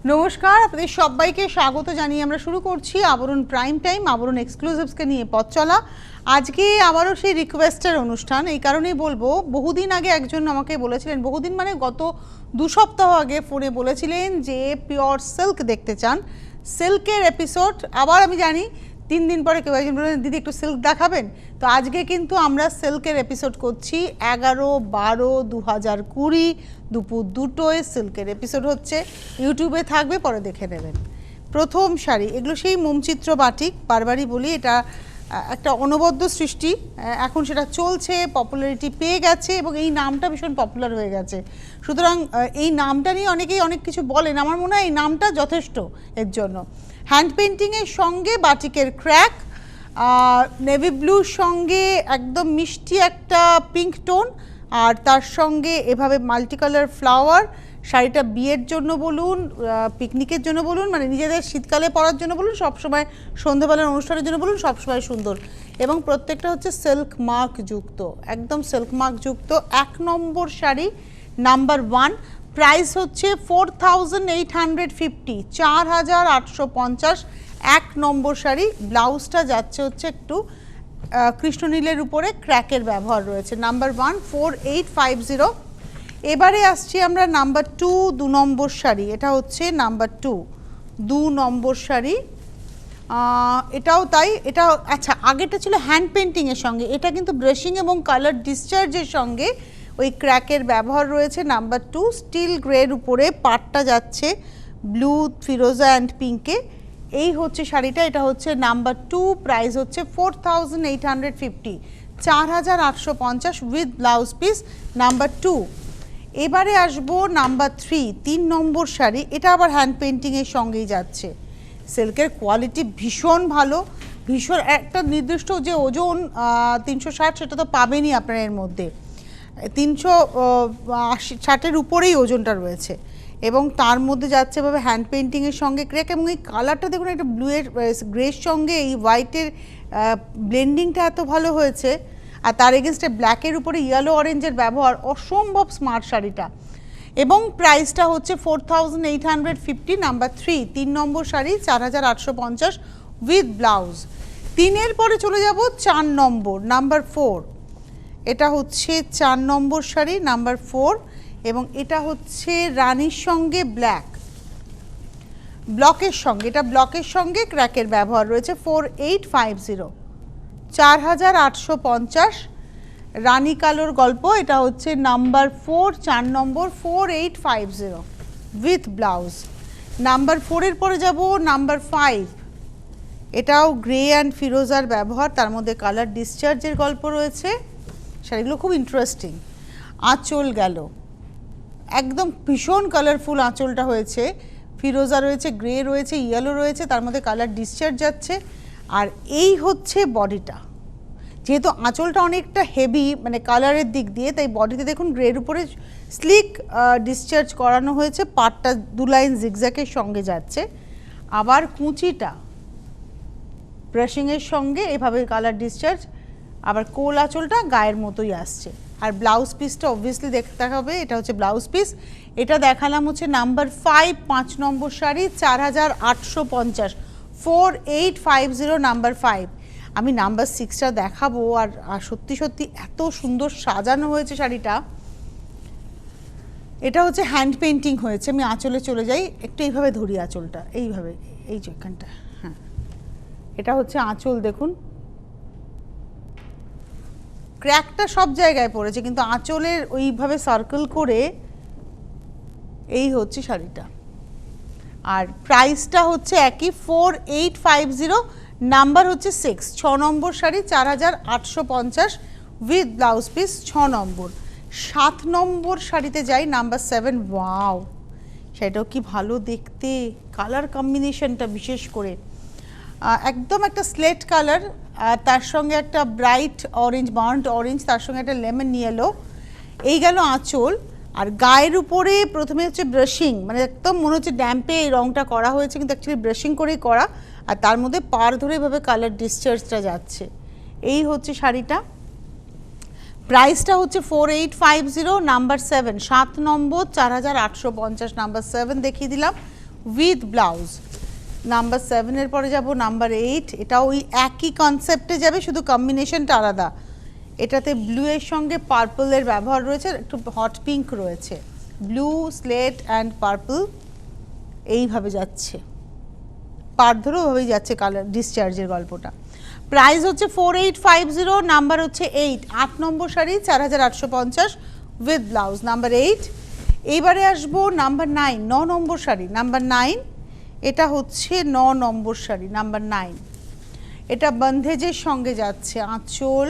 নমস্কার, আপনাদের সবাইকে স্বাগত জানিয়ে আমরা শুরু করছি আবরণ প্রাইম টাইম, আবরণ এক্সক্লুসিভসকে নিয়ে পথ চলা। আজকে আবারও সেই রিকোয়েস্টের অনুষ্ঠান। এই কারণেই বলবো, বহুদিন আগে একজন আমাকে বলেছিলেন, বহুদিন মানে গত 2 সপ্তাহ আগে ফোনে বলেছিলেন যে পিওর সিল্ক দেখতে চান, সিল্কের এপিসোড। আবার আমি জানি 3 দিন পরে কেউ একজন বললেন দিদি একটু সিল্ক দেখাবেন। তো আজকে কিন্তু আমরা সিল্কের এপিসোড করছি 11/12/2020 দুপুর 2টোয় সিল্কের এপিসোড হচ্ছে। ইউটিউবে থাকবে, পরে দেখে নেবেন। প্রথম শাড়ি, এগুলো সেই মোমচিত্র বাটিক, বারবারই বলি এটা একটা অনবদ্য সৃষ্টি। এখন সেটা চলছে, পপুলারিটি পেয়ে গেছে এবং এই নামটা ভীষণ পপুলার হয়ে গেছে। সুতরাং এই নামটা নিয়ে অনেকেই অনেক কিছু বলেন, আমার মনে হয় এই নামটা যথেষ্ট এর জন্য। হ্যান্ড পেন্টিংয়ের সঙ্গে বাটিকের ক্র্যাক, নেভি ব্লুর সঙ্গে একদম মিষ্টি একটা পিঙ্ক টোন, আর তার সঙ্গে এভাবে মাল্টি কালার ফ্লাওয়ার। শাড়িটা বিয়ের জন্য বলুন, পিকনিকের জন্য বলুন, মানে নিজেদের শীতকালে পরার জন্য বলুন, সবসময় সন্ধ্যাবেলার অনুষ্ঠানের জন্য বলুন, সবসময় সুন্দর। এবং প্রত্যেকটা হচ্ছে সিল্ক মার্ক যুক্ত, একদম সিল্ক মার্ক যুক্ত। 1 নম্বর শাড়ি, নাম্বার 1। প্রাইস হচ্ছে 4850, 4850। 1 নম্বর শাড়ি। ব্লাউজটা যাচ্ছে হচ্ছে একটু কৃষ্ণনীলের উপরে ক্র্যাকের ব্যবহার রয়েছে। নাম্বার 1 4850। এবারে আসছি আমরা নাম্বার 2, 2 নম্বর শাড়ি। এটা হচ্ছে নাম্বার 2, 2 নম্বর শাড়ি। এটাও তাই। এটা আচ্ছা, আগেটা ছিল হ্যান্ড পেন্টিংয়ের সঙ্গে, এটা কিন্তু ব্রাশিং এবং কালার ডিসচার্জের সঙ্গে ওই ক্র্যাকের ব্যবহার রয়েছে। নাম্বার 2 স্টিল গ্রের উপরে পাটটা যাচ্ছে ব্লু, ফিরোজা অ্যান্ড পিঙ্কে। এই হচ্ছে শাড়িটা, এটা হচ্ছে নাম্বার 2। প্রাইস হচ্ছে 4850, 4850 উইথ ব্লাউজ পিস। নাম্বার 2। এবারে আসবো নাম্বার 3, 3 নম্বর শাড়ি। এটা আবার হ্যান্ড পেন্টিংয়ের সঙ্গেই যাচ্ছে। সিল্কের কোয়ালিটি ভীষণ ভালো, ভীষণ। একটা নির্দিষ্ট যে ওজন 360 সেটা তো পাবেনই আপনারা এর মধ্যে। 360-এর উপরেই ওজনটা রয়েছে এবং তার মধ্যে যাচ্ছে এভাবে হ্যান্ড পেন্টিংয়ের সঙ্গে ক্র্যাক। এবং এই কালারটা দেখুন, একটা ব্লুয়ের গ্রের সঙ্গে এই হোয়াইটের ব্লেন্ডিংটা এত ভালো হয়েছে। আর তার এগেনস্টে ব্ল্যাকের উপরে ইয়েলো অরেঞ্জের ব্যবহার, অসম্ভব স্মার্ট শাড়িটা। এবং প্রাইসটা হচ্ছে 4850, নাম্বার 3, 3 নম্বর শাড়ি, 4850 উইথ ব্লাউজ। 3-এর পরে চলে যাব 4 নম্বর, নাম্বার 4। এটা হচ্ছে 4 নম্বর শাড়ি, নাম্বার 4। এবং এটা হচ্ছে রানীর সঙ্গে ব্ল্যাক, ব্লকের সঙ্গে, এটা ব্লকের সঙ্গে ক্র্যাকের ব্যবহার রয়েছে। 4850, 4850। রানী কালোর গল্প, এটা হচ্ছে নাম্বার 4, 4 নম্বর, 4850 উইথ ব্লাউজ। নাম্বার 4-এর পরে যাব নাম্বার 5। এটাও গ্রে অ্যান্ড ফিরোজার ব্যবহার, তার মধ্যে কালার ডিসচার্জের গল্প রয়েছে। শাড়িগুলো খুব ইন্টারেস্টিং। আঁচল গেল, একদম ভীষণ কালারফুল আঁচলটা হয়েছে। ফিরোজা রয়েছে, গ্রে রয়েছে, ইয়েলো রয়েছে, তার মধ্যে কালার ডিসচার্জ যাচ্ছে। আর এই হচ্ছে বডিটা। যেহেতু আঁচলটা অনেকটা হেভি মানে কালারের দিক দিয়ে, তাই বডিতে দেখুন গ্রের উপরে স্লিক ডিসচার্জ করানো হয়েছে। পাটটা 2 লাইন জিগজ্যাগের সঙ্গে যাচ্ছে। আবার কুঁচিটা ব্রাশিংয়ের সঙ্গে এভাবে কালার ডিসচার্জ। আবার কোল আঁচলটা গায়ের মতোই আসছে। আর ব্লাউজ পিসটা অবভিয়াসলি দেখতে হবে, এটা হচ্ছে ব্লাউজ পিস। এটা দেখালাম হচ্ছে নাম্বার 5, 5 নম্বর শাড়ি, 4850, 4850, নাম্বার 5। আমি নাম্বার 6টা দেখাবো। আর সত্যি সত্যি এত সুন্দর সাজানো হয়েছে শাড়িটা। এটা হচ্ছে হ্যান্ড পেন্টিং হয়েছে। আমি আঁচলে চলে যাই, একটু এইভাবে ধরি আঁচলটা, এইভাবে, এই যে এখানটা। হ্যাঁ, এটা হচ্ছে আঁচল। দেখুন ক্র্যাকটা সব জায়গায় পড়েছে, কিন্তু আঁচলের ওইভাবে সার্কেল করে এই হচ্ছে শাড়িটা। আর প্রাইসটা হচ্ছে একই, 4850, নাম্বার হচ্ছে 6, 6 নম্বর শাড়ি, 4850 উইথ ব্লাউজ পিস, 6 নম্বর। 7 নম্বর শাড়িতে যাই, নাম্বার 7। ওয়াও, সেটাও কি ভালো দেখতে, কালার কম্বিনেশনটা বিশেষ করে একদম একটা স্লেট কালার, তার সঙ্গে একটা ব্রাইট অরেঞ্জ, বার্ন্ট অরেঞ্জ, তার সঙ্গে একটা লেমন ইয়েলো। এই গেল আঁচল। আর গায়ের উপরে প্রথমে হচ্ছে ব্রাশিং, মানে একদম মনে হচ্ছে ড্যাম্পে এই রঙটা করা হয়েছে, কিন্তু অ্যাকচুয়ালি ব্রাশিং করেই করা। আর তার মধ্যে পার ধরে এভাবে কালার ডিসচার্জটা যাচ্ছে। এই হচ্ছে শাড়িটা। প্রাইসটা হচ্ছে 4850, নাম্বার 7, 7 নম্বর, 4850, নাম্বার 7 দেখিয়ে দিলাম উইথ ব্লাউজ। নাম্বার 7 এর পরে যাব নাম্বার 8, এটা ওই একই কনসেপ্টে যাবে, শুধু কম্বিনেশনটা আলাদা। এটাতে ব্লু এর সঙ্গে পার্পলের ব্যবহার রয়েছে, একটু হট পিঙ্ক রয়েছে, ব্লু স্লেট অ্যান্ড পার্পল এইভাবে যাচ্ছে, পার ধরেও ওভাবেই যাচ্ছে কালার ডিসচার্জের গল্পটা। প্রাইস হচ্ছে 4850, নাম্বার হচ্ছে 8, 8 নম্বর শাড়ি 4850 উইথ ব্লাউজ, নাম্বার 8। এইবারে আসবো নাম্বার 9, 9 নম্বর শাড়ি, নাম্বার 9, এটা হচ্ছে 9 নম্বর শাড়ি, নাম্বার 9। এটা বন্ধেজের সঙ্গে যাচ্ছে, আঁচল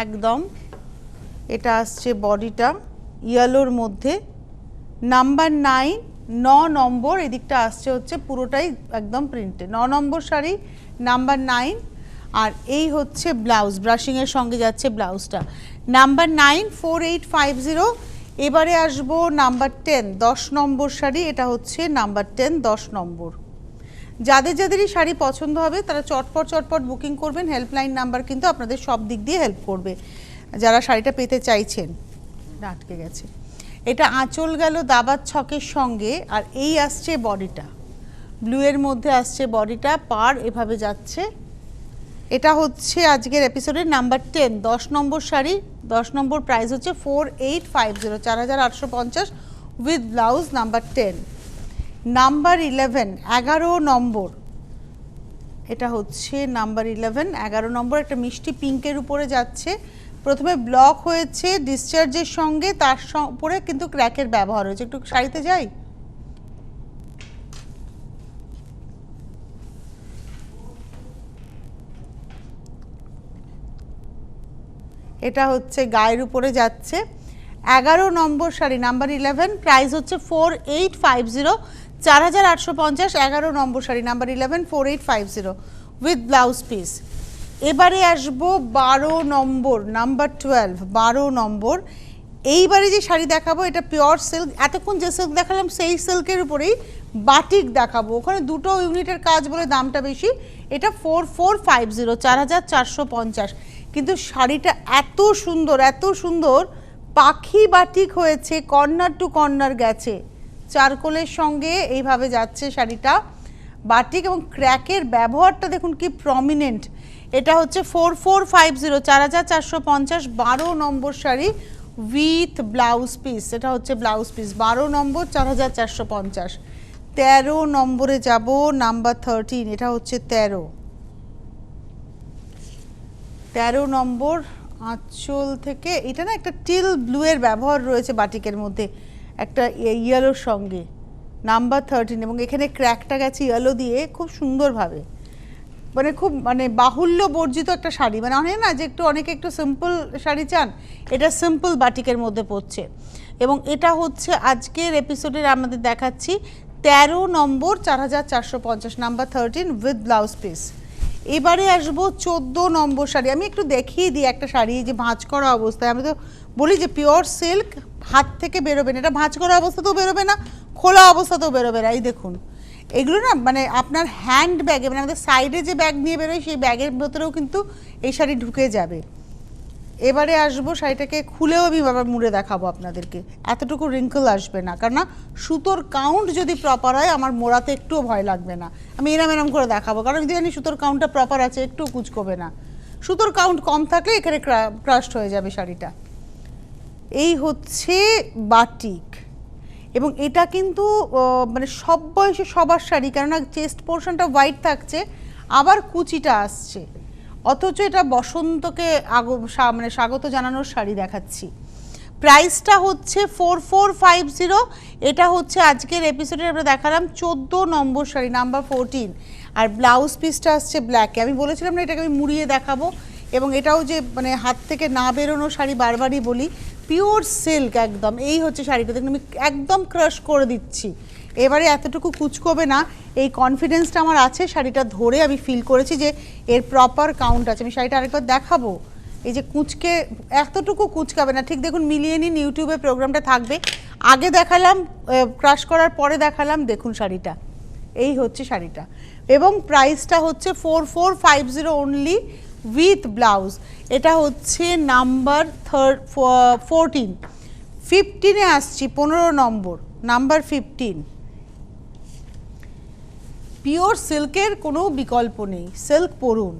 একদম, এটা আসছে বডিটা ইয়েলোর মধ্যে, নাম্বার 9, 9 নম্বর, এদিকটা আসছে হচ্ছে পুরোটাই একদম প্রিন্টে, 9 নম্বর শাড়ি, নাম্বার 9। আর এই হচ্ছে ব্লাউজ, ব্রাশিংয়ের সঙ্গে যাচ্ছে ব্লাউজটা, নাম্বার 9, 4850। এবারে আসবো নাম্বার 10, 10 নম্বর শাড়ি, এটা হচ্ছে নাম্বার 10, 10 নম্বর। যাদের যাদেরই শাড়ি পছন্দ হবে তারা চটপট বুকিং করবেন, হেল্পলাইন নাম্বার কিন্তু আপনাদের সব দিক দিয়ে হেল্প করবে যারা শাড়িটা পেতে চাইছেন। আটকে গেছে, এটা আঁচল গেল দাবার ছকের সঙ্গে, আর এই আসছে বডিটা, ব্লু এর মধ্যে আসছে বডিটা, পার এভাবে যাচ্ছে। এটা হচ্ছে আজকের এপিসোডের নাম্বার 10, 10 নম্বর শাড়ি, 10 নম্বর, প্রাইস হচ্ছে 4850, 4850 উইথ ব্লাউজ, নাম্বার 10। নাম্বার 11, 11 নম্বর, এটা হচ্ছে নাম্বার 11, 11 নম্বর, একটা মিষ্টি পিঙ্কের উপরে যাচ্ছে, প্রথমে ব্লক হয়েছে ডিসচার্জের সঙ্গে, তার উপরে কিন্তু ক্র্যাকের ব্যবহার হয়েছে। একটু শাড়িতে যাই, এটা হচ্ছে গায়ের উপরে যাচ্ছে, 11 নম্বর শাড়ি, নাম্বার 11, প্রাইস হচ্ছে 4850, 4850, 11 নম্বর sari, number 11, 4850 with blouse piece. এবারে আসবো 12 নম্বর, নাম্বার 12, 12 নম্বর। এইবারে যে শাড়ি দেখাবো এটা পিওর সিল্ক, এতক্ষণ যে সিল্ক দেখালাম সেই সিল্কের উপরেই বাটিক দেখাবো, ওখানে দুটো ইউনিটের কাজ বলে দামটা বেশি, এটা 4450, 4450। কিন্তু শাড়িটা এত সুন্দর, এত সুন্দর, পাখি বাটিক হয়েছে, কর্নার টু কর্নার গেছে, চারকোলের সঙ্গে এইভাবে যাচ্ছে শাড়িটা, বাটিক, এবং ক্র্যাকের ব্যবহারটা দেখুন কি প্রমিনেন্ট। এটা হচ্ছে 4450, 4450, 12 নম্বর শাড়ি উইথ ব্লাউজ পিস, এটা হচ্ছে ব্লাউজ পিস, 12 নম্বর, 4450। 13 নম্বরে যাব, নাম্বার 13, এটা হচ্ছে 13 নম্বর, আঁচল থেকে এটা না একটা টিল ব্লু এর ব্যবহার রয়েছে বাটিকের মধ্যে, একটা ইয়েলোর সঙ্গে, নাম্বার 13, এবং এখানে ক্র্যাকটা গেছে ইয়েলো দিয়ে খুব সুন্দরভাবে, মানে খুব মানে বাহুল্য বর্জিত একটা শাড়ি, মানে অনেক না যে একটু অনেকে একটু সিম্পল শাড়ি চান, এটা সিম্পল বাটিকের মধ্যে পড়ছে। এবং এটা হচ্ছে আজকের এপিসোডের আমাদের দেখাচ্ছি 13 নম্বর, 4450, নাম্বার 13 উইথ ব্লাউজ পিস। এবারে আসবো 14 নম্বর শাড়ি, আমি একটু দেখিয়ে দিই একটা শাড়ি যে ভাঁজ করা অবস্থায়, আমি তো বলি যে পিওর সিল্ক, হাত থেকে বেরোবে না, এটা ভাঁজ করা অবস্থাতেও বেরোবে না, খোলা অবস্থাতেও বেরোবে না, এই দেখুন এগুলো না মানে আপনার হ্যান্ড ব্যাগে, মানে আমাদের সাইডে যে ব্যাগ নিয়ে বেরোয় সেই ব্যাগের ভেতরেও কিন্তু এই শাড়ি ঢুকে যাবে। এবারে আসবো শাড়িটাকে খুলেও আমি আবার মুড়ে দেখাবো আপনাদেরকে, এতটুকু রিঙ্কল আসবে না, কারণ সুতোর কাউন্ট যদি প্রপার হয় আমার মোড়াতে একটুও ভয় লাগবে না, আমি এরম করে দেখাবো, কারণ যদি জানি সুতোর কাউন্টটা প্রপার আছে একটু কুচকোবে না, সুতোর কাউন্ট কম থাকলে এখানে ক্রাস্ট হয়ে যাবে শাড়িটা। এই হচ্ছে বাটিক, এবং এটা কিন্তু মানে সব বয়সে সবার শাড়ি, কেননা চেস্ট পোর্শনটা হোয়াইট থাকছে, আবার কুচিটা আসছে, অথচ এটা বসন্তকে মানে স্বাগত জানানোর শাড়ি দেখাচ্ছি। প্রাইসটা হচ্ছে 4450, এটা হচ্ছে আজকের এপিসোডে আমরা দেখালাম 14 নম্বর শাড়ি, নাম্বার 14, আর ব্লাউজ পিসটা আসছে ব্ল্যাকে। আমি বলেছিলাম না এটাকে আমি মুড়িয়ে দেখাবো, এবং এটাও যে মানে হাত থেকে না বেরোনো শাড়ি, বারবারই বলি, পিওর সিল্ক একদম। এই হচ্ছে শাড়িটা, দেখুন আমি একদম ক্রাশ করে দিচ্ছি, এবারে এতটুকু কুচকোবে না, এই কনফিডেন্সটা আমার আছে, শাড়িটা ধরে আমি ফিল করেছি যে এর প্রপার কাউন্ট আছে। আমি শাড়িটা আরেকবার দেখাবো, এই যে কুচকে এতটুকু কুচকাবে না, ঠিক দেখুন মিলিয়ে নিন, ইউটিউবে প্রোগ্রামটা থাকবে, আগে দেখালাম ক্রাশ করার পরে দেখালাম, দেখুন শাড়িটা, এই হচ্ছে শাড়িটা, এবং প্রাইসটা হচ্ছে 4450 অনলি উইথ ব্লাউজ। এটা হচ্ছে নাম্বার 14, 15-এ আসছি, 15 নম্বর, নাম্বার 15, পিওর সিল্কের কোনো বিকল্প নেই, সিল্ক পরুন,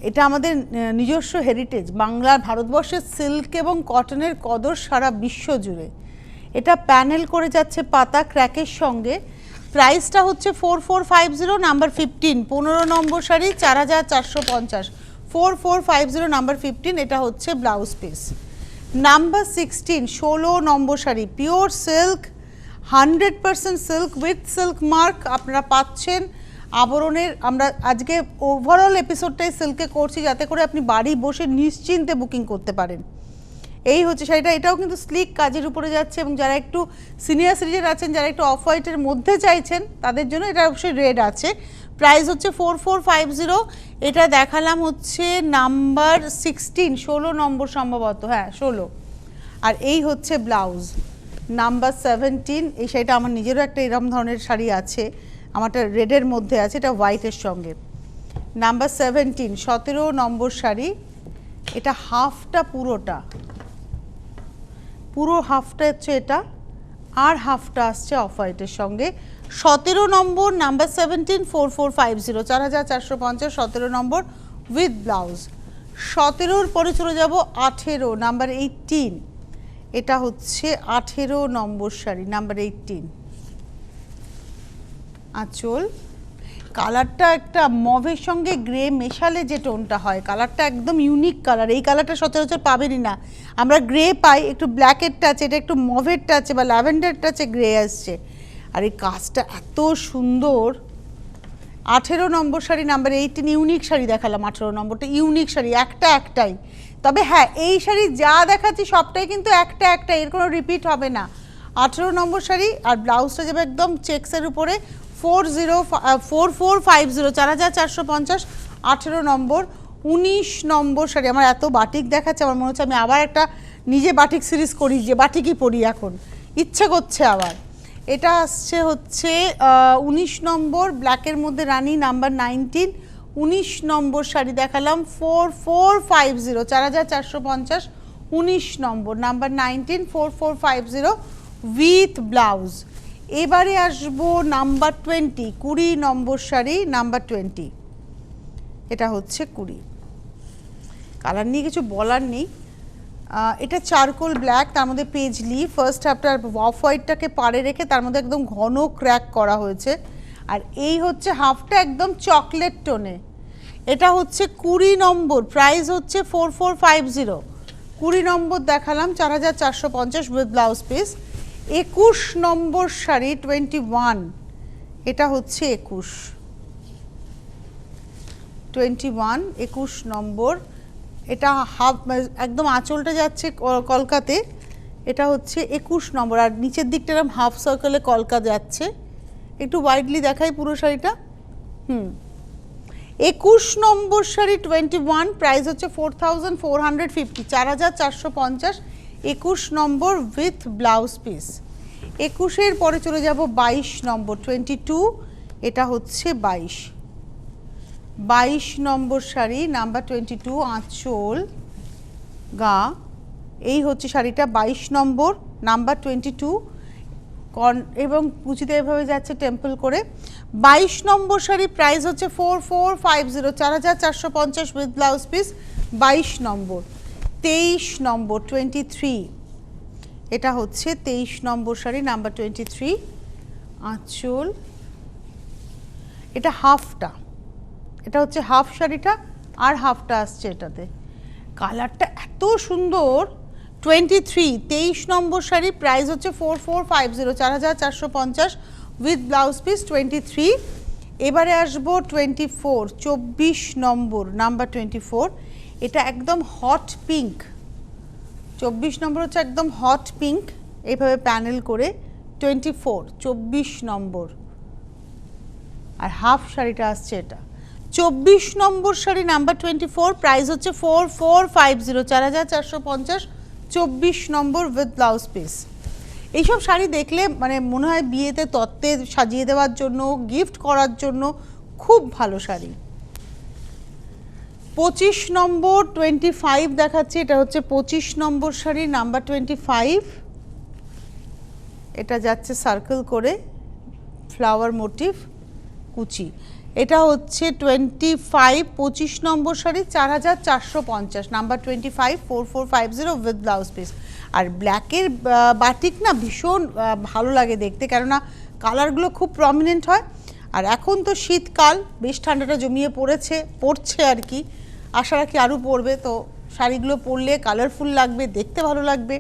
এটা আমাদের নিজস্ব হেরিটেজ। বাংলার ভারতবর্ষের সিল্ক এবং কটনের কদর সারা বিশ্ব জুড়ে। এটা প্যানেল করে যাচ্ছে পাতা ক্র্যাকের সঙ্গে। প্রাইসটা হচ্ছে 4450, নাম্বার 15, 15 নম্বর শাড়ি 4450, 4450 নাম্বার 15। এটা হচ্ছে blouse piece. Number 16, 16 number sari, pure silk, 100% silk with silk mark আপনারা পাচ্ছেন। আবরণের আমরা আজকে ওভারঅল এপিসোডটাই সিল্কে করছি, যাতে করে আপনি বাড়ি বসে নিশ্চিন্তে বুকিং করতে পারেন। এই হচ্ছে শাড়িটা, এটাও কিন্তু স্লিক কাজের উপরে যাচ্ছে, এবং যারা একটু সিনিয়র সিটিজেন আছেন, যারা একটু অফ হোয়াইটের মধ্যে চাইছেন, তাদের জন্য এটা অবশ্যই রেড আছে। প্রাইস হচ্ছে 4450। এটা দেখালাম হচ্ছে নাম্বার 16, 16 নম্বর সম্ভবত, হ্যাঁ 16। আর এই হচ্ছে ব্লাউজ নাম্বার 17। এই শাড়িটা আমার নিজেরও একটা এরকম ধরনের শাড়ি আছে, আমারটা রেডের মধ্যে আছে, এটা হোয়াইটের সঙ্গে। নাম্বার 17, 17 নম্বর শাড়ি, এটা হাফটা, পুরো হাফটা হচ্ছে এটা, আর হাফটা আসছে অফ হোয়াইটের সঙ্গে। 17 নম্বর, নাম্বার 17, 4450, 4450, 17 নম্বর উইথ ব্লাউজ। 17-র পরে চলে যাব 18, নাম্বার 18। এটা হচ্ছে 18 নম্বর শাড়ি, নাম্বার 18। আঁচল, কালারটা একটা মভের সঙ্গে গ্রে মেশালে যে টোনটা হয়, কালারটা একদম ইউনিক কালার। এই কালারটা সচরাচর পাবেনই না, আমরা গ্রে পাই, একটু ব্ল্যাকের টাচ, এটা একটু মভের টাচে বা ল্যাভেন্ডার টাচে গ্রে আসছে। আর এই কাজটা এত সুন্দর। 18 নম্বর শাড়ি, নাম্বার 18, ইউনিক শাড়ি দেখালাম। 18 নম্বরটা ইউনিক শাড়ি, একটাই। তবে হ্যাঁ, এই শাড়ি যা দেখাচ্ছি সবটাই কিন্তু একটা, এর কোনো রিপিট হবে না। 18 নম্বর শাড়ি, আর ব্লাউজটা যাবে একদম চেক্সের উপরে, 4450, 4450, 18 নম্বর। 19 নম্বর শাড়ি, আমার এত বাটিক দেখাচ্ছে, আমার মনে হচ্ছে আমি আবার একটা নিজে বাটিক সিরিজ করি, যে বাটিকই পরি এখন, ইচ্ছে করছে আবার। এটা আসছে হচ্ছে 19 নম্বর, ব্ল্যাকের মধ্যে রানী, নাম্বার 19। 19 নম্বর শাড়ি দেখালাম, 4450, 4450, 19 নম্বর, নাম্বার 19, 4450 উইথ ব্লাউজ। এবারে আসবো নাম্বার 20, 20 নম্বর শাড়ি, নাম্বার 20। এটা হচ্ছে 20। কালার নিয়ে কিছু বলার নেই, এটা চারকোল ব্ল্যাক, তার মধ্যে পেজলি, ফার্স্ট হাফটা অফ হোয়াইটটাকে পাড়ে রেখে তার মধ্যে একদম ঘন ক্র্যাক করা হয়েছে। আর এই হচ্ছে হাফটা একদম চকলেট টোনে। এটা হচ্ছে 20 নম্বর, প্রাইস হচ্ছে 4450। 20 নম্বর দেখালাম, 4450 উইথ ব্লাউজ পিস। 21 নম্বর শাড়ি, 21। এটা হচ্ছে 21 নম্বর। এটা হাফ একদম আঁচলটা যাচ্ছে কলকাতে। এটা হচ্ছে 21 নম্বর, আর নিচের দিকটা এরকম হাফ সার্কেলে কলকা যাচ্ছে। একটু ওয়াইডলি দেখাই পুরো শাড়িটা। 21 নম্বর শাড়ি, 21, প্রাইস হচ্ছে 4450, 4450, 21 নম্বর উইথ ব্লাউজ পিস। 21-এর পরে চলে যাব 22 নম্বর, 22। এটা হচ্ছে 22 নম্বর শাড়ি, নাম্বার 22, আঁচল, গা। এই হচ্ছে শাড়িটা, 22 নম্বর, নাম্বার 22, এবং কুচিতে এভাবে যাচ্ছে টেম্পল করে। 22 নম্বর শাড়ি, প্রাইস হচ্ছে 4450, 4450 উইথ ব্লাউজ পিস। 22 নম্বর। 23 নম্বর, 23। এটা হচ্ছে 23 নম্বর শাড়ি, নাম্বার 23, আঁচল। এটা হাফটা, এটা হচ্ছে হাফ শাড়িটা, আর হাফটা আসছে এটাতে। কালারটা এত সুন্দর। 23 নম্বর শাড়ি, প্রাইস হচ্ছে 4450, 4450 উইথ ব্লাউজ পিস। 23। এবারে আসবো 24 নম্বর, নাম্বার 24। এটা একদম হট পিঙ্ক, 24 নম্বর হচ্ছে একদম হট পিঙ্ক, এইভাবে প্যানেল করে। 24 নম্বর, আর হাফ শাড়িটা আসছে এটা। 24 নম্বর শাড়ি, নাম্বার 24, প্রাইস হচ্ছে 4450, 4450, 24 নম্বর উইথ ব্লাউজ পিস। এইসব শাড়ি দেখলে মানে মনে হয় বিয়েতে তত্ত্বে সাজিয়ে দেওয়ার জন্য, গিফট করার জন্য খুব ভালো শাড়ি। 25 নম্বর, 25 দেখাচ্ছি, এটা হচ্ছে 25 নম্বর শাড়ি, নাম্বার 25। এটা যাচ্ছে সার্কেল করে, ফ্লাওয়ার মোটিভ, কুচি। এটা হচ্ছে 25 25 নম্বর sari 4450, number 25 4450 with blouse piece. আর ব্ল্যাকের বাটিক না ভীষণ ভালো লাগে দেখতে, কেননা কালারগুলো খুব প্রমিনেন্ট হয়। আর এখন তো শীতকাল, বেশ ঠান্ডাটা জমিয়ে পড়ছে আর কি, আশা রাখি আরও পড়বে। তো শাড়িগুলো পরলে কালারফুল লাগবে, দেখতে ভালো লাগবে,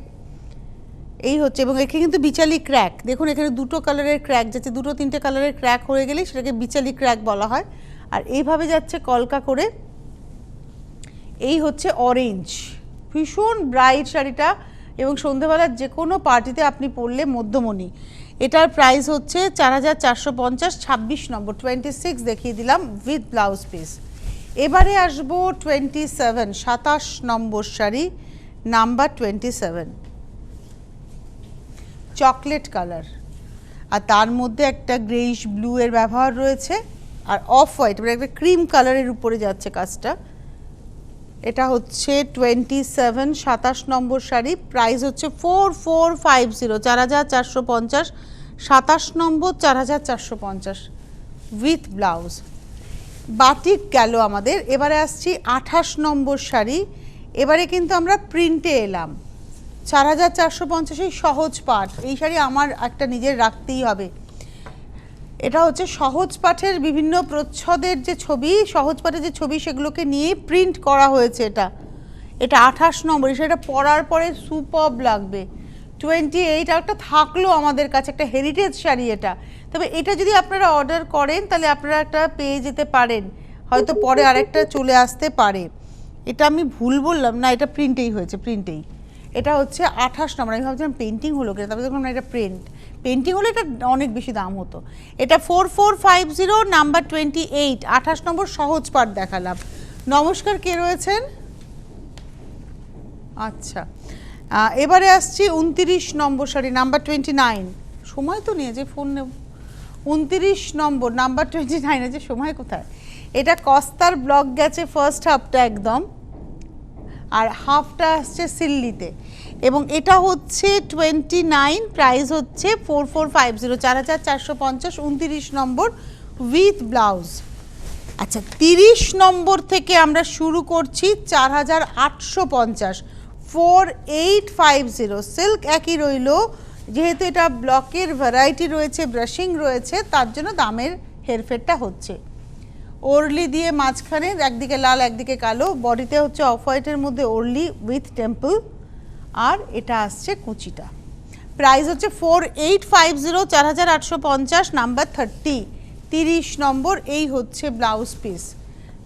এই হচ্ছে। এবং এখানে কিন্তু বিচালি ক্র্যাক, দেখুন এখানে দুটো কালারের ক্র্যাক যাচ্ছে, দুটো তিনটে কালারের ক্র্যাক হয়ে গেলেই সেটাকে বিচালি ক্র্যাক বলা হয়। আর এইভাবে যাচ্ছে কলকা করে, এই হচ্ছে অরেঞ্জ, ভীষণ ব্রাইট শাড়িটা, এবং সন্ধ্যেবেলার যে কোনো পার্টিতে আপনি পরলে মধ্যমণি। এটার প্রাইস হচ্ছে 4450, 26 নম্বর 26 দেখিয়ে দিলাম উইথ ব্লাউজ পিস। এবারে আসবো 27 27 নম্বর শাড়ি, নাম্বার 27, চকলেট কালার, আর তার মধ্যে একটা গ্রেইশ ব্লু এর ব্যবহার রয়েছে, আর অফ হোয়াইট মানে একটা ক্রিম কালারের উপরে যাচ্ছে কাজটা। এটা হচ্ছে 27 27 নম্বর শাড়ি, প্রাইস হচ্ছে 4450, 4450, 27 নম্বর 4450 উইথ ব্লাউজ। বাটিক গেল আমাদের। এবারে আসছি 28 নম্বর শাড়ি। এবারে কিন্তু আমরা প্রিন্টে এলাম, 4450 এই সহজ পাঠ। এই শাড়ি আমার একটা নিজের রাখতেই হবে। এটা হচ্ছে সহজ পাঠের বিভিন্ন প্রচ্ছদের যে ছবি, সহজ পাঠের যে ছবি, সেগুলোকে নিয়ে প্রিন্ট করা হয়েছে। এটা 28 নম্বর। সেটা পরার পরে সুপারব লাগবে। 28 একটা থাকলো আমাদের কাছে, একটা হেরিটেজ শাড়ি এটা। তবে এটা যদি আপনারা অর্ডার করেন তাহলে আপনারা একটা পেয়ে যেতে পারেন, হয়তো পরে আরেকটা চলে আসতে পারে। এটা আমি ভুল বললাম না, এটা প্রিন্টেই হয়েছে, প্রিন্টেই। এটা হচ্ছে 28 নম্বর। আমি ভাবছিলাম পেন্টিং হলো কিনা, তবে দেখলাম না এটা পেন্টিং হলে এটা অনেক বেশি দাম হতো। এটা 4450, নাম্বার 28, 28 নম্বর সহজ পাঠ দেখালাম। নমস্কার, কে রয়েছেন? আচ্ছা, এবারে আসছি 29 নম্বর শাড়ি, নাম্বার 29। সময় তো নিয়ে যে ফোন নেব। 29 নম্বর, নাম্বার 29, আছে সময় কোথায়? এটা কস্তার ব্লক গেছে ফার্স্ট হাফটা একদম, আর হাফটা আসছে সিল্লিতে। এবং এটা হচ্ছে 29, প্রাইস হচ্ছে 4450, 4450, 29 নম্বর উইথ ব্লাউজ। আচ্ছা, 30 নম্বর থেকে আমরা শুরু করছি 4850, 4850। সিল্ক একই রইল, যেহেতু এটা ব্লকের ভ্যারাইটি রয়েছে, ব্রাশিং রয়েছে, তার জন্য দামের হেরফেরটা হচ্ছে। ওরলি দিয়ে মাঝখানে একদিকে লাল একদিকে কালো, বডিতে হচ্ছে অফ হোয়াইটের মধ্যে ওরলি উইথ টেম্পল, আর এটা আসছে কুচিটা। প্রাইস হচ্ছে 4850, 4850, নাম্বার 30, 30 নম্বর। এই হচ্ছে ব্লাউজ পিস।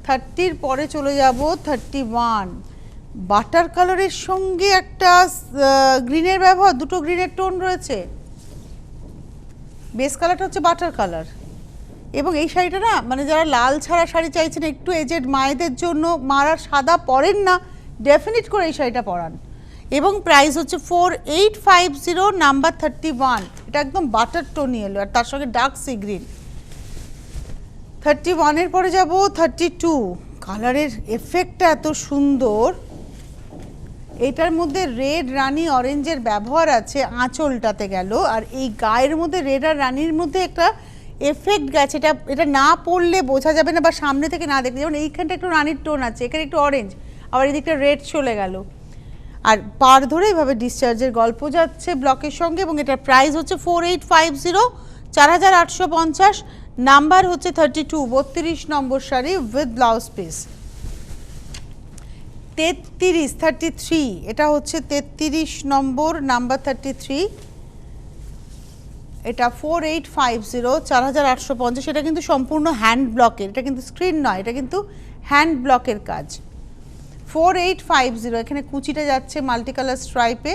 30-র পরে চলে যাব 31, বাটার কালারের সঙ্গে একটা গ্রিনের ব্যবহার, দুটো গ্রিনের টোন রয়েছে। বেস কালারটা হচ্ছে বাটার কালার। এবং এই শাড়িটা না, মানে যারা লাল ছাড়া শাড়ি চাইছেন, একটু এজেড মায়েদের জন্য, মারা সাদা পরেন না, ডেফিনিট করে এই শাড়িটা পরান। এবং প্রাইস হচ্ছে 4850, নাম্বার 31। এটা একদম বাটার টোন এলো, আর তার সঙ্গে ডার্ক সি গ্রিন। 31-এর পরে যাব 32। কালারের এফেক্টটা এত সুন্দর। এটার মধ্যে রেড, রানি, অরেঞ্জের ব্যবহার আছে আঁচলটাতে গেল, আর এই গায়ের মধ্যে রেড আর রানির মধ্যে একটা এফেক্ট গেছে। এটা না পড়লে বোঝা যাবে না, বা সামনে থেকে না দেখলে। যেমন এইখানটা একটু রানির টোন আছে, এখানে একটু অরেঞ্জ, আবার এদিকটা রেড চলে গেল। আর পার ধরে এইভাবে ডিসচার্জের গল্প যাচ্ছে ব্লকের সঙ্গে। এবং এটার প্রাইস হচ্ছে 4850, 4850, নাম্বার হচ্ছে 32, 32 নম্বর শাড়ি উইথ ব্লাউজ পিস। 33, এটা হচ্ছে 33 নম্বর, নাম্বার 33। এটা 4850, 4850। এটা কিন্তু সম্পূর্ণ হ্যান্ড ব্লকের, এটা কিন্তু স্ক্রিন নয়, এটা কিন্তু হ্যান্ড ব্লকের কাজ। 4850, এখানে কুচিটা যাচ্ছে মাল্টি কালার স্ট্রাইপে।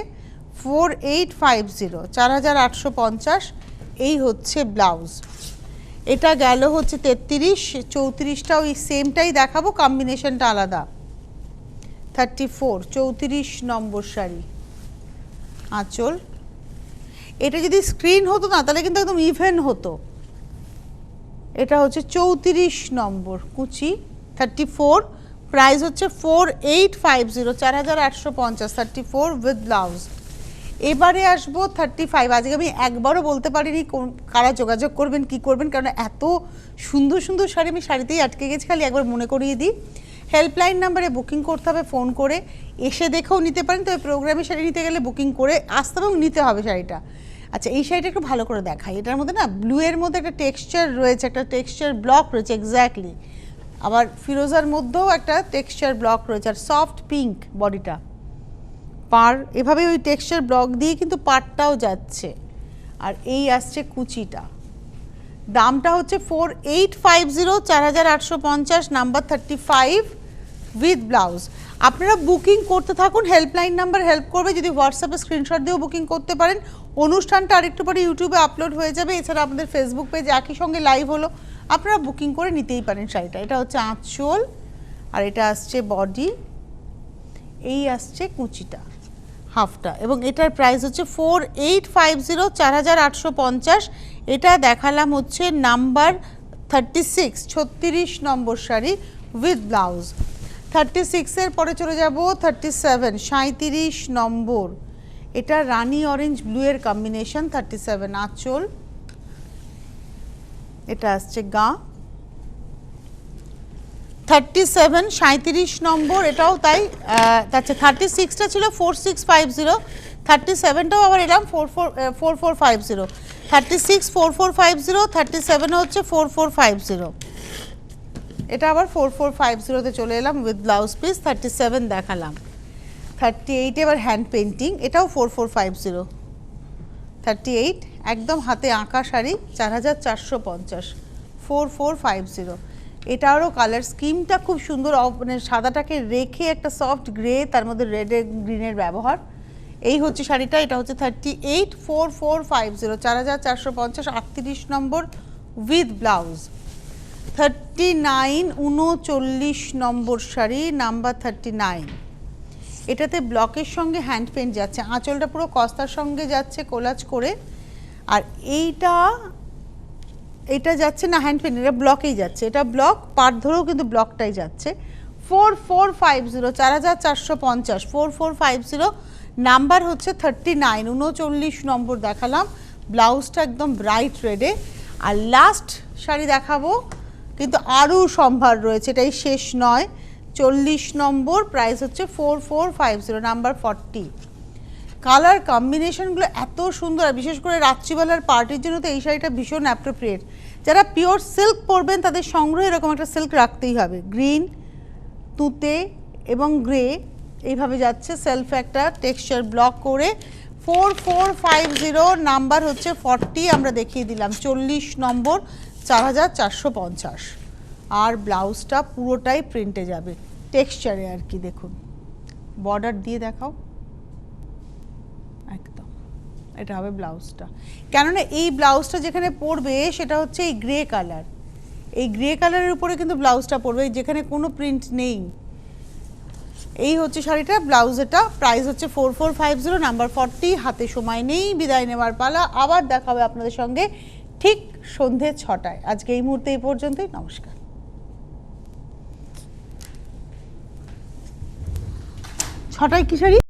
4850, 4850, এই হচ্ছে ব্লাউজ। এটা গেল হচ্ছে 33, 34টাও এই সেমটাই দেখাবো, কম্বিনেশনটা আলাদা। 34, 34 নম্বর শাড়ি, আঁচল। এটা যদি স্ক্রিন হতো না, তাহলে কিন্তু একদম ইভেন হতো। এটা হচ্ছে 34 নম্বর কুচি, 34, প্রাইস হচ্ছে 4850, 4850, 34 উইথ ব্লাউজ। এবারে আসবো 35। আজকে আমি একবারও বলতে পারিনি কারা যোগাযোগ করবেন কি করবেন, কারণ এত সুন্দর সুন্দর শাড়ি আমি শাড়িতেই আটকে গেছি। খালি একবার মনে করিয়ে দিই, হেল্পলাইন নাম্বারে বুকিং করতে হবে ফোন করে, এসে দেখেও নিতে পারেন, তবে প্রোগ্রামে শাড়ি নিতে গেলে বুকিং করে আসতে হবে এবং নিতে হবে শাড়িটা। আচ্ছা, এই শাড়িটা একটু ভালো করে দেখাই। এটার মধ্যে না ব্লু এর মধ্যে একটা টেক্সচার রয়েছে, একটা টেক্সচার ব্লক রয়েছে এক্স্যাক্টলি, আবার ফিরোজার মধ্যেও একটা টেক্সচার ব্লক রয়েছে, আর সফট পিঙ্ক বডিটা, পার এভাবে ওই টেক্সচার ব্লক দিয়ে কিন্তু পারটাও যাচ্ছে। আর এই আসছে কুচিটা, দামটা হচ্ছে 4850, 4850, নাম্বার 35 উইথ ব্লাউজ। আপনারা বুকিং করতে থাকুন, হেল্পলাইন নাম্বার হেল্প করবে। যদি হোয়াটসঅ্যাপে স্ক্রিনশট দিয়েও বুকিং করতে পারেন। অনুষ্ঠানটা আরেকটু পরে ইউটিউবে আপলোড হয়ে যাবে, এছাড়া আমাদের ফেসবুক পেজে একই সঙ্গে লাইভ হলো, আপনারা বুকিং করে নিতেই পারেন শাড়িটা। এটা হচ্ছে আঁচল, আর এটা আসছে বডি, এই আসছে কুচিটা হাফটা, এবং এটার প্রাইস হচ্ছে 4850, 4850। এটা দেখালাম হচ্ছে নাম্বার 36, 36 নম্বর শাড়ি উইথ ব্লাউজ। 36-এর পরে চলে যাব 37, 37 নম্বর। এটা রানি অরেঞ্জ ব্লু এর কম্বিনেশন, 37 আঁচল, এটা আসছে গা। 37, 37 নম্বর, এটাও তাই। আচ্ছা, 36টা ছিল 4650, 37টাও আবার এলাম 4450, 36 4450, 37 হচ্ছে 4450, এটা আবার 4450-তে চলে এলাম উইথ ব্লাউজ পিস। 37 দেখালাম। 38 এবার হ্যান্ড পেন্টিং, এটাও 4450, 38 একদম হাতে আঁকা শাড়ি, 4450, 4450। এটারও কালার স্কিমটা খুব সুন্দর, মানে সাদাটাকে রেখে একটা সফট গ্রে, তার মধ্যে রেড গ্রিনের ব্যবহার। এই হচ্ছে শাড়িটা, এটা হচ্ছে 38, 4450, 4450, 38 নম্বর with blouse. 39, 39 number sari, number 39। এটাতে ব্লকের সঙ্গে হ্যান্ড পেন্ট যাচ্ছে, আঁচলটা পুরো কস্তার সঙ্গে যাচ্ছে কোলাজ করে, আর এইটা যাচ্ছে না হ্যান্ড পেন্ট, এটা ব্লকেই যাচ্ছে, এটা ব্লক পার ধরেও কিন্তু ব্লকটাই যাচ্ছে। 4450, 4450, 4450, নাম্বার হচ্ছে 39, 39 নম্বর দেখালাম। ব্লাউজটা একদম ব্রাইট রেডে। আর লাস্ট শাড়ি দেখাবো, কিন্তু আরও সম্ভার রয়েছে, এটাই শেষ নয়। 40 নম্বর, প্রাইস হচ্ছে 4450, নাম্বার 40। কালার কম্বিনেশনগুলো এত সুন্দর, আর বিশেষ করে রাত্রিবেলার পার্টির জন্য তো এই শাড়িটা ভীষণ অ্যাপ্রোপ্রিয়েট। যারা পিওর সিল্ক পরবেন তাদের সংগ্রহে এরকম একটা সিল্ক রাখতেই হবে। গ্রিন, তুঁতে এবং গ্রে এইভাবে যাচ্ছে, সেলফ একটা টেক্সচার ব্লক করে। 4450, নাম্বার হচ্ছে 40, আমরা দেখিয়ে দিলাম। 40 নম্বর, 4450। আর ব্লাউজটা পুরোটাই প্রিন্টে যাবে, টেক্সচারে আর কি। দেখুন বর্ডার দিয়ে দেখাও, একদম এটা হবে ব্লাউজটা। কেননা এই ব্লাউজটা যেখানে পড়বে সেটা হচ্ছে এই গ্রে কালার, এই গ্রে কালারের উপরে কিন্তু ব্লাউজটা পড়বে, যেখানে কোনো প্রিন্ট নেই। এই হচ্ছে শাড়িটা, ব্লাউজ এটা, প্রাইস হচ্ছে 4450, নাম্বার 40। হাতে সময় নেই, বিদায় নেওয়ার পালা। আবার দেখা হবে আপনাদের সঙ্গে ঠিক সন্ধে 6টায়। আজকে এই মুহূর্তে এই পর্যন্তই, নমস্কার। 6টায় কি শাড়ি?